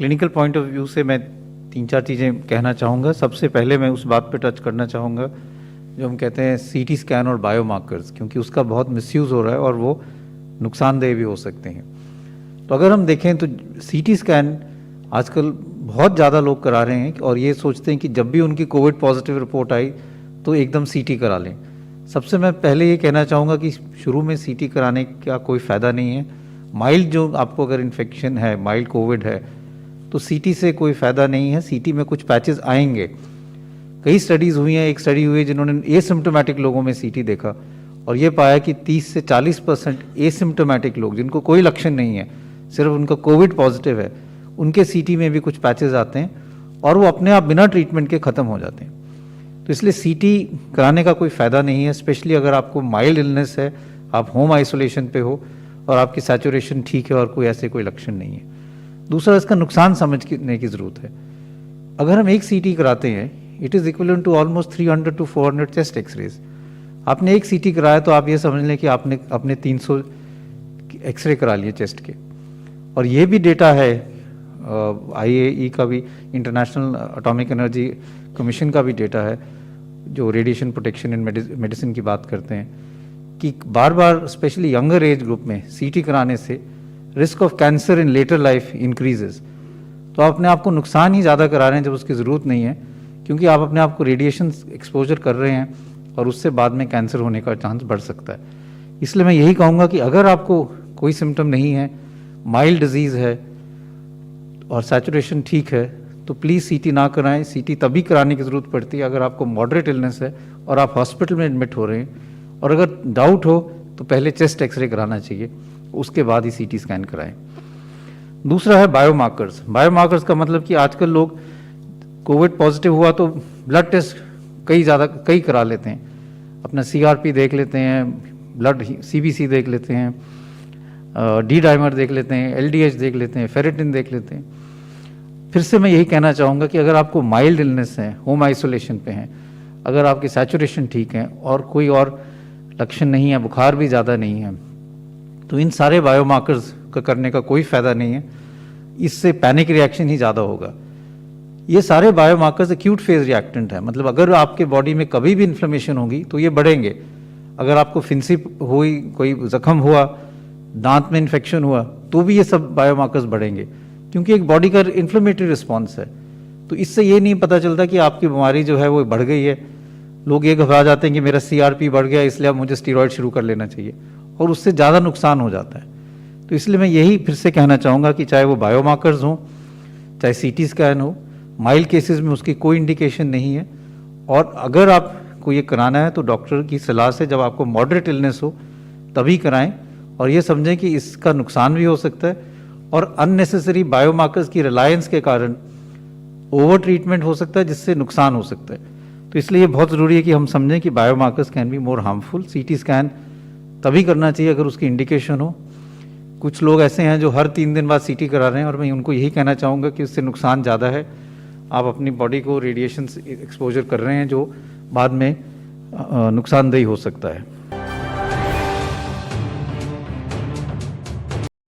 Clinical point of view से मैं 3-4 चीज़ें कहना चाहूँगा। सबसे पहले मैं उस बात पे टच करना चाहूँगा जो हम कहते हैं सीटी स्कैन और बायोमार्कर्स, क्योंकि उसका बहुत मिसयूज़ हो रहा है और वो नुकसानदेह भी हो सकते हैं। तो अगर हम देखें तो सीटी स्कैन आजकल बहुत ज़्यादा लोग करा रहे हैं और ये सोचते हैं कि जब भी उनकी कोविड पॉजिटिव रिपोर्ट आई तो एकदम सीटी करा लें। सबसे मैं पहले ये कहना चाहूँगा कि शुरू में सीटी कराने का कोई फ़ायदा नहीं है। माइल्ड जो आपको अगर इन्फेक्शन है, माइल्ड कोविड है, तो सीटी से कोई फ़ायदा नहीं है। सीटी में कुछ पैचेस आएंगे। कई स्टडीज़ हुई हैं, एक स्टडी हुई है जिन्होंने एसिम्प्टोमेटिक लोगों में सीटी देखा और ये पाया कि 30 से 40% एसिम्प्टोमेटिक लोग जिनको कोई लक्षण नहीं है, सिर्फ उनका कोविड पॉजिटिव है, उनके सीटी में भी कुछ पैचेस आते हैं और वो अपने आप बिना ट्रीटमेंट के ख़त्म हो जाते हैं। तो इसलिए सीटी कराने का कोई फ़ायदा नहीं है, स्पेशली अगर आपको माइल्ड इलनेस है, आप होम आइसोलेशन पे हो और आपकी सैचुरेशन ठीक है और कोई ऐसे कोई लक्षण नहीं है। दूसरा, इसका नुकसान समझने की ज़रूरत है। अगर हम एक सीटी कराते हैं, it is equivalent to almost 300 to 400 chest X rays. आपने एक सीटी कराया तो आप ये समझ लें कि आपने अपने 300 एक्सरे करा लिए चेस्ट के। और ये भी डेटा है, IAEA का भी, इंटरनेशनल एटॉमिक एनर्जी कमीशन का भी डेटा है, जो रेडिएशन प्रोटेक्शन इन मेडिसिन की बात करते हैं, कि बार बार स्पेशली यंगर एज ग्रुप में सीटी कराने से risk of cancer in later life increases. तो आप अपने आप को नुकसान ही ज़्यादा करा रहे हैं जब उसकी ज़रूरत नहीं है, क्योंकि आप अपने आप को रेडिएशन एक्सपोजर कर रहे हैं और उससे बाद में कैंसर होने का चांस बढ़ सकता है। इसलिए मैं यही कहूँगा कि अगर आपको कोई सिम्टम नहीं है, माइल्ड डिजीज़ है और सैचुरेशन ठीक है, तो प्लीज़ सीटी ना कराएं। सीटी तभी कराने की ज़रूरत पड़ती है अगर आपको मॉडरेट इलनेस है और आप हॉस्पिटल में एडमिट हो रहे हैं, और अगर डाउट हो तो पहले चेस्ट एक्सरे कराना चाहिए, उसके बाद ही सीटी स्कैन कराएं। दूसरा है बायोमार्कर्स। बायोमार्कर्स का मतलब कि आजकल लोग कोविड पॉजिटिव हुआ तो ब्लड टेस्ट कई करा लेते हैं। अपना CRP देख लेते हैं, ब्लड CBC देख लेते हैं, डी डाइमर देख लेते हैं, LDH देख लेते हैं, फेरेटिन देख लेते हैं। फिर से मैं यही कहना चाहूँगा कि अगर आपको माइल्ड इलनेस है, होम आइसोलेशन पे हैं, अगर आपकी सैचुरेशन ठीक है और कोई और लक्षण नहीं है, बुखार भी ज़्यादा नहीं है, तो इन सारे बायोमार्कर्स का करने का कोई फ़ायदा नहीं है। इससे पैनिक रिएक्शन ही ज़्यादा होगा। ये सारे बायोमार्कर्स एक्यूट फेज रिएक्टेंट है, मतलब अगर आपके बॉडी में कभी भी इन्फ्लेमेशन होगी तो ये बढ़ेंगे। अगर आपको फिंसी हुई, कोई जख्म हुआ, दांत में इन्फेक्शन हुआ, तो भी ये सब बायोमार्कर्स बढ़ेंगे, क्योंकि एक बॉडी का इन्फ्लेमेटरी रिस्पॉन्स है। तो इससे ये नहीं पता चलता कि आपकी बीमारी जो है वो बढ़ गई है। लोग ये घबरा जाते हैं कि मेरा CRP बढ़ गया इसलिए अब मुझे स्टीरॉयड शुरू कर लेना चाहिए, और उससे ज़्यादा नुकसान हो जाता है। तो इसलिए मैं यही फिर से कहना चाहूँगा कि चाहे वो बायोमार्कर्स हों, चाहे CT स्कैन हो, माइल्ड केसेस में उसकी कोई इंडिकेशन नहीं है। और अगर आपको ये कराना है तो डॉक्टर की सलाह से, जब आपको मॉडरेट इलनेस हो तभी कराएं, और ये समझें कि इसका नुकसान भी हो सकता है और अननेसेसरी बायोमार्कर्स की रिलायंस के कारण ओवर ट्रीटमेंट हो सकता है, जिससे नुकसान हो सकता है। तो इसलिए ये बहुत ज़रूरी है कि हम समझें कि biomarkers can be more harmful. CT scan तभी करना चाहिए अगर उसकी इंडिकेशन हो। कुछ लोग ऐसे हैं जो हर 3 दिन बाद CT करा रहे हैं, और मैं उनको यही कहना चाहूँगा कि उससे नुकसान ज़्यादा है। आप अपनी बॉडी को रेडिएशन एक्सपोजर कर रहे हैं जो बाद में नुकसानदेही हो सकता है।